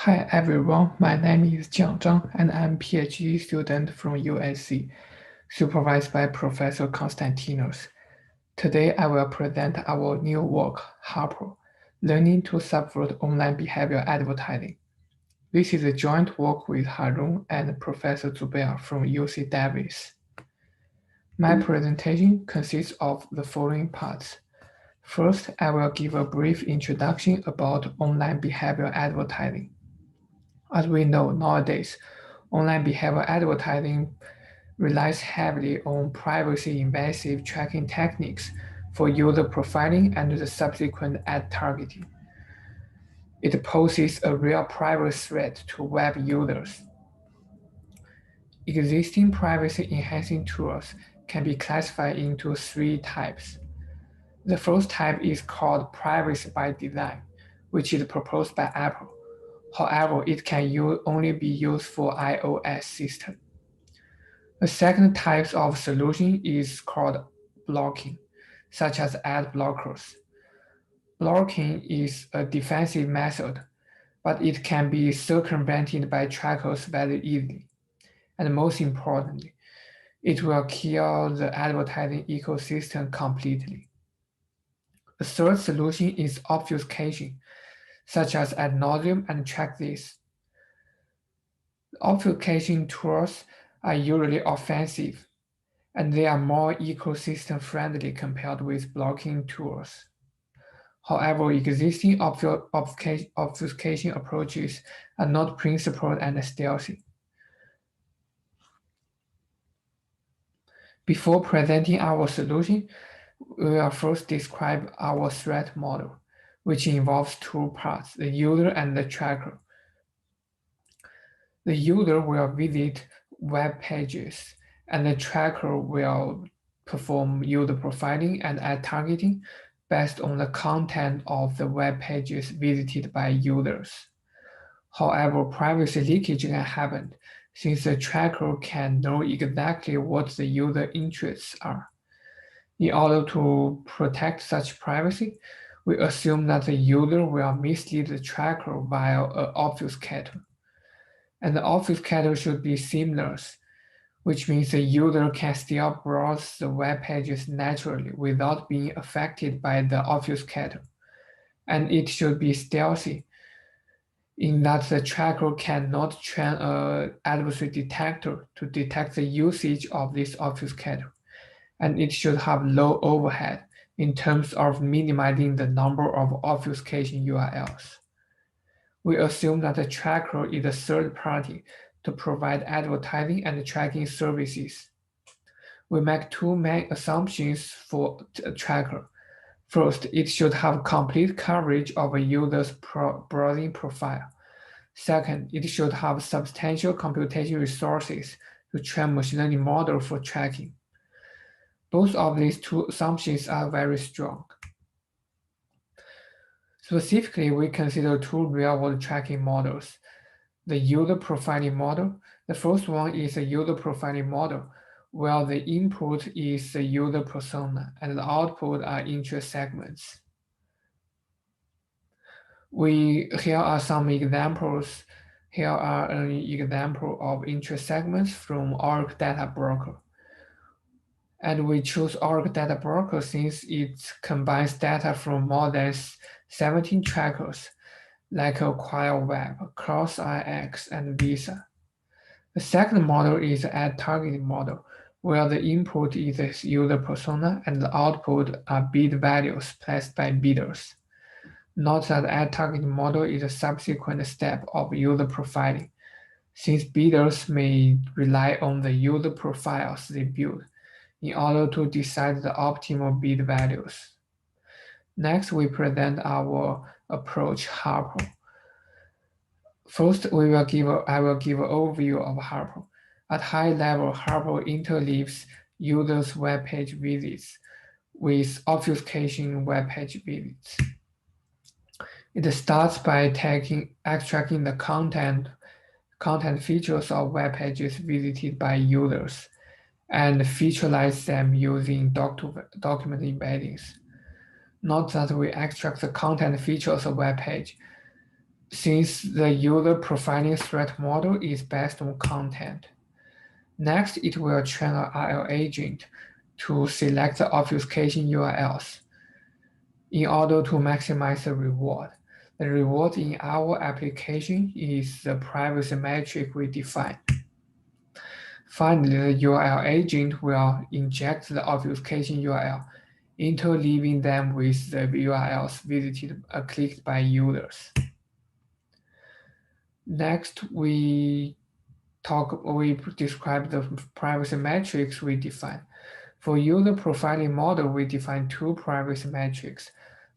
Hi everyone, my name is Jiang Zhang and I'm a PhD student from USC, supervised by Professor Konstantinos. Today I will present our new work, HARPO, Learning to Subvert Online Behavior Advertising. This is a joint work with Harun and Professor Subvert from UC Davis. My presentation consists of the following parts. First, I will give a brief introduction about online behavior advertising. As we know nowadays, online behavior advertising relies heavily on privacy-invasive tracking techniques for user profiling and the subsequent ad targeting. It poses a real privacy threat to web users. Existing privacy-enhancing tools can be classified into three types. The first type is called privacy by design, which is proposed by Apple. However, it can only be used for iOS system. The second type of solution is called blocking, such as ad blockers. Blocking is a defensive method, but it can be circumvented by trackers very easily. And most importantly, it will kill the advertising ecosystem completely. The third solution is obfuscation, such as ad nauseam and track this. Obfuscation tools are usually offensive, and they are more ecosystem friendly compared with blocking tools. However, existing obfuscation approaches are not principled and stealthy. Before presenting our solution, we will first describe our threat model, which involves two parts, the user and the tracker. The user will visit web pages, and the tracker will perform user profiling and ad targeting based on the content of the web pages visited by users. However, privacy leakage can happen since the tracker can know exactly what the user interests are. In order to protect such privacy, we assume that the user will mislead the tracker via an obfuscator. And the obfuscator should be seamless, which means the user can still browse the web pages naturally without being affected by the obfuscator. And it should be stealthy, in that the tracker cannot train an adversary detector to detect the usage of this obfuscator. And it should have low overhead in terms of minimizing the number of obfuscation URLs. We assume that the tracker is a third party to provide advertising and tracking services. We make two main assumptions for a tracker. First, it should have complete coverage of a user's browsing profile. Second, it should have substantial computation resources to train machine learning model for tracking. Both of these two assumptions are very strong. Specifically, we consider two real-world tracking models. The user profiling model. The first one is a user profiling model, where the input is the user persona and the output are interest segments. Here are some examples. Here are an example of interest segments from Oracle Data Broker. And we choose Oracle Data Broker since it combines data from more than 17 trackers, like Acquire Web, CrossIX, and Visa. The second model is the ad targeting model, where the input is the user persona and the output are bid values placed by bidders. Note that the ad targeting model is a subsequent step of user profiling, since bidders may rely on the user profiles they build in order to decide the optimal bid values. Next, we present our approach, HARPO. First, I will give an overview of HARPO. At high level, HARPO interleaves users' web page visits with obfuscation web page visits. It starts by extracting the content features of web pages visited by users and featureize them using document embeddings. Note that we extract the content features of web page. since the user profiling threat model is based on content. Next, it will train an IL agent to select the obfuscation URLs in order to maximize the reward. The reward in our application is the privacy metric we define. Finally, the URL agent will inject the obfuscation URL, interleaving them with the URLs visited clicked by users. Next, we describe the privacy metrics we define. For user profiling model, we define two privacy metrics.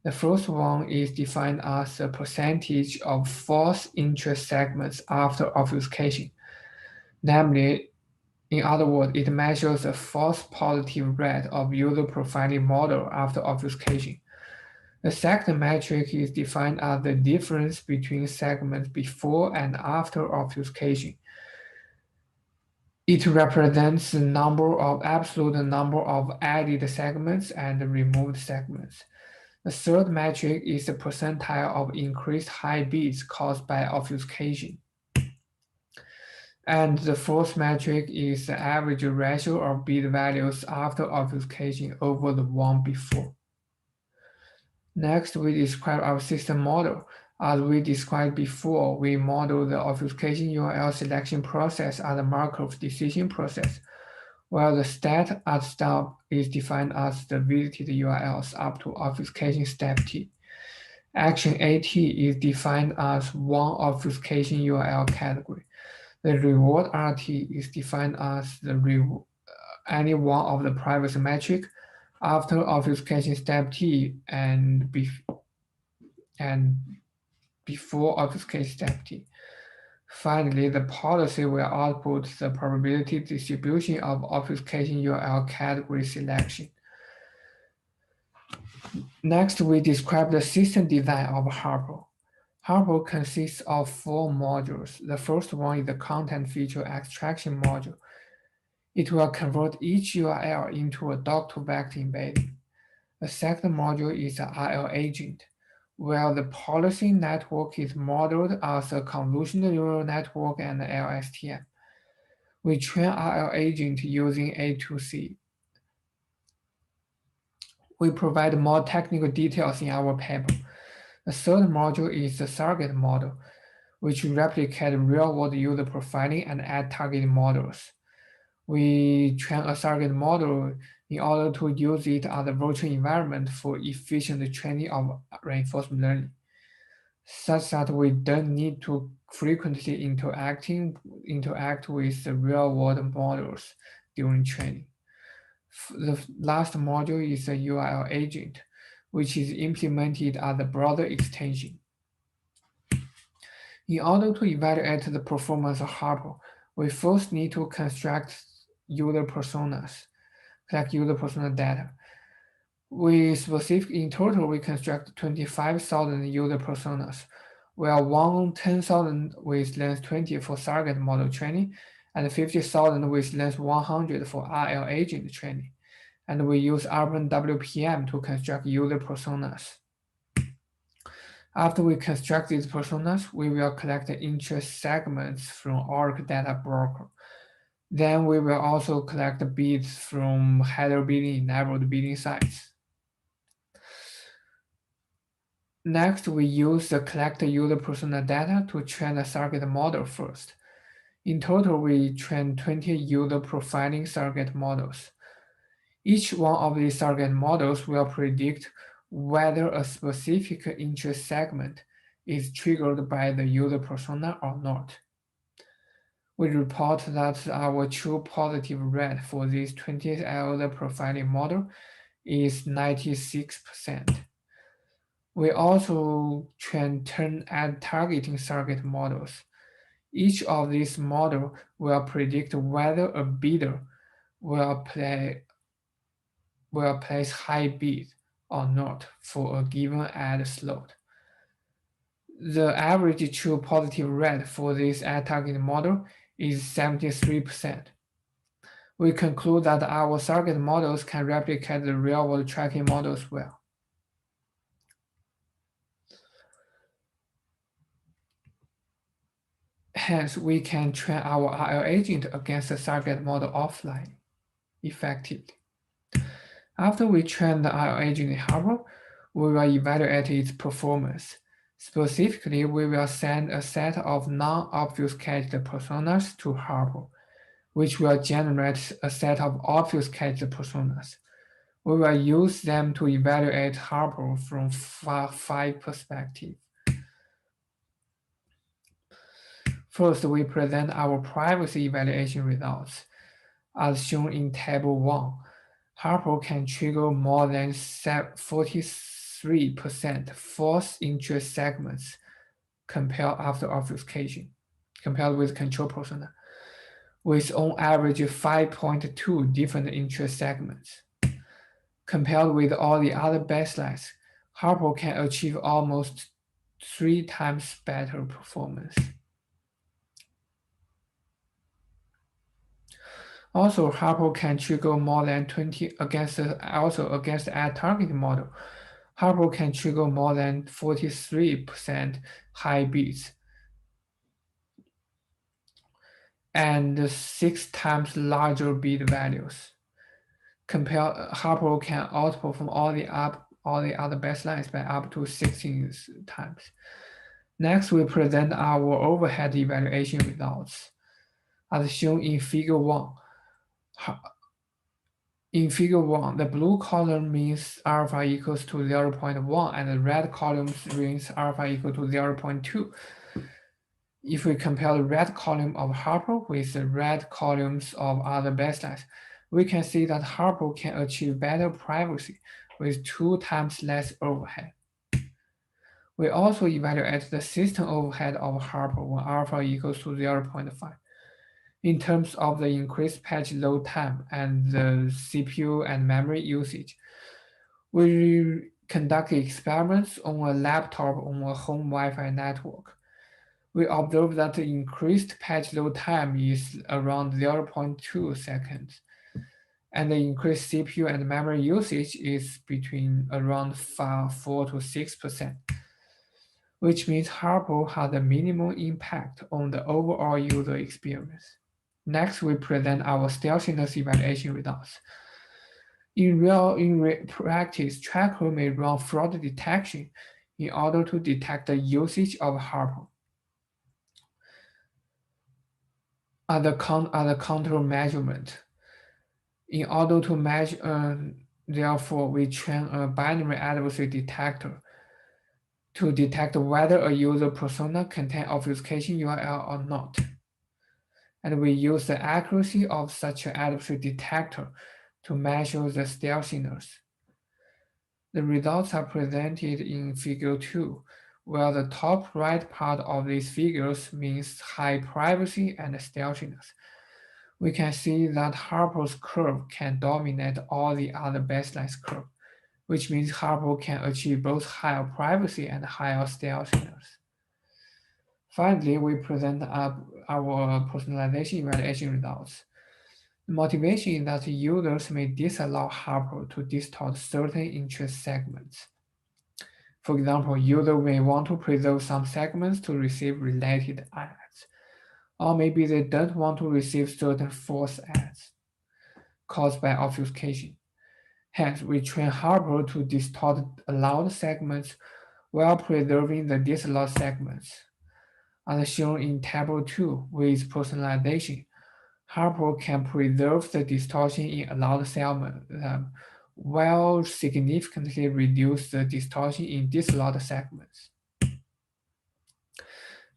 The first one is defined as the percentage of false interest segments after obfuscation. Namely, in other words, it measures the false positive rate of user profiling model after obfuscation. The second metric is defined as the difference between segments before and after obfuscation. It represents the absolute number of added segments and removed segments. The third metric is the percentile of increased high bits caused by obfuscation. And the fourth metric is the average ratio of bit values after obfuscation over the one before. Next, we describe our system model. As we described before, we model the obfuscation URL selection process as a Markov decision process, while the stat at stop is defined as the visited URLs up to obfuscation step T. Action AT is defined as one obfuscation URL category. The reward RT is defined as any one of the privacy metric after obfuscation step T and before obfuscation step T. Finally, the policy will output the probability distribution of obfuscation URL category selection. Next, we describe the system design of HARPO. HARPO consists of 4 modules. The first one is the content feature extraction module. It will convert each URL into a doc-to-vector embedding. The second module is the IL agent, where the policy network is modeled as a convolutional neural network and LSTM. We train IL agent using A2C. We provide more technical details in our paper. The third module is the surrogate model, which replicates real-world user profiling and ad targeting models. We train a surrogate model in order to use it as a virtual environment for efficient training of reinforcement learning, such that we don't need to frequently interact with the real-world models during training. The last module is the URL agent, which is implemented as a broader extension. In order to evaluate the performance of HARPO, we first need to construct user personas, collect user persona data. In total, we construct 25,000 user personas, where 10,000 with length 20 for surrogate model training, and 50,000 with length 100 for RL agent training. And we use Urban WPM to construct user personas. After we construct these personas, we will collect the interest segments from ORC data broker. Then we will also collect the bits from header bidding enabled bidding sites. Next, we use the collect user persona data to train the surrogate model first. In total, we train 20 user profiling surrogate models. Each one of these surrogate models will predict whether a specific interest segment is triggered by the user persona or not. We report that our true positive rate for this 20 user profiling model is 96%. We also train 10 ad targeting surrogate models. Each of these models will predict whether a bidder will place high bid or not for a given ad slot. The average true positive rate for this ad targeting model is 73%. We conclude that our surrogate models can replicate the real-world tracking models well. Hence, we can train our RL agent against the target model offline effectively. After we train the RL agent in HARPO, we will evaluate its performance. Specifically, we will send a set of non-obfuscated personas to HARPO, which will generate a set of obfuscated personas. We will use them to evaluate HARPO from 5 perspectives. First, we present our privacy evaluation results. As shown in Table 1, HARPO can trigger more than 43% false interest segments compared after obfuscation, compared with control persona, with on average 5.2 different interest segments. Compared with all the other baselines, HARPO can achieve almost 3 times better performance. Also, HARPO can trigger more than 20 against the ad targeting model. HARPO can trigger more than 43% high beats and 6 times larger beat values. HARPO can outperform all the other baselines by up to 16 times. Next, we present our overhead evaluation results. As shown in Figure 1, the blue column means alpha equals to 0.1 and the red column means alpha equal to 0.2. If we compare the red column of HARPO with the red columns of other baselines, we can see that HARPO can achieve better privacy with 2 times less overhead. We also evaluate the system overhead of HARPO when alpha equals to 0.5. In terms of the increased patch load time and the CPU and memory usage, we conduct experiments on a laptop on a home Wi-Fi network. We observe that the increased patch load time is around 0.2 seconds, and the increased CPU and memory usage is between around 4 to 6%, which means HARPO has a minimal impact on the overall user experience. Next, we present our stealthiness evaluation results. In practice, tracker may run fraud detection in order to detect the usage of HARPO. As a countermeasurement, in order to measure, therefore, we train a binary adversary detector to detect whether a user persona contains obfuscation URL or not. And we use the accuracy of such an adversary detector to measure the stealthiness. The results are presented in Figure 2, where the top right part of these figures means high privacy and stealthiness. We can see that HARPO's curve can dominate all the other baselines curve, which means HARPO can achieve both higher privacy and higher stealthiness. Finally, we present our personalization evaluation results. The motivation is that users may disallow HARPO to distort certain interest segments. For example, users may want to preserve some segments to receive related ads, or maybe they don't want to receive certain false ads caused by obfuscation. Hence, we train HARPO to distort allowed segments while preserving the disallowed segments. As shown in Table 2, with personalization, HARPO can preserve the distortion in allowed segments while significantly reduce the distortion in disallowed segments.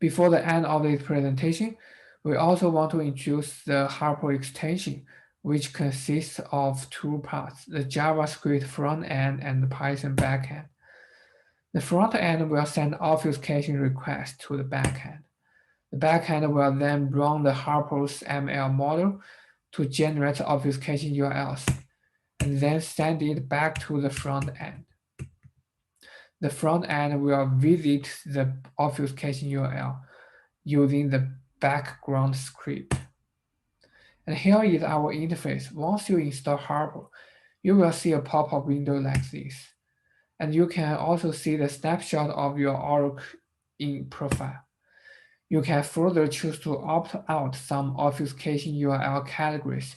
Before the end of this presentation, we also want to introduce the HARPO extension, which consists of 2 parts, the JavaScript front end and the Python backend. The front end will send obfuscation requests to the backend. The backend will then run the HARPO's ML model to generate obfuscation URLs, and then send it back to the front end. The front end will visit the obfuscation URL using the background script. And here is our interface. Once you install HARPO, you will see a pop-up window like this. And you can also see the snapshot of your org in profile. You can further choose to opt out some obfuscation URL categories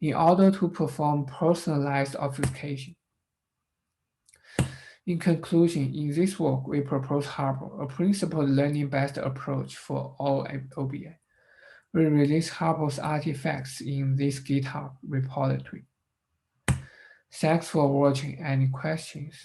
in order to perform personalized obfuscation. In conclusion, in this work, we propose HARPO, a principled learning-based approach for all OBA. We release HARPO's artifacts in this GitHub repository. Thanks for watching. Any questions?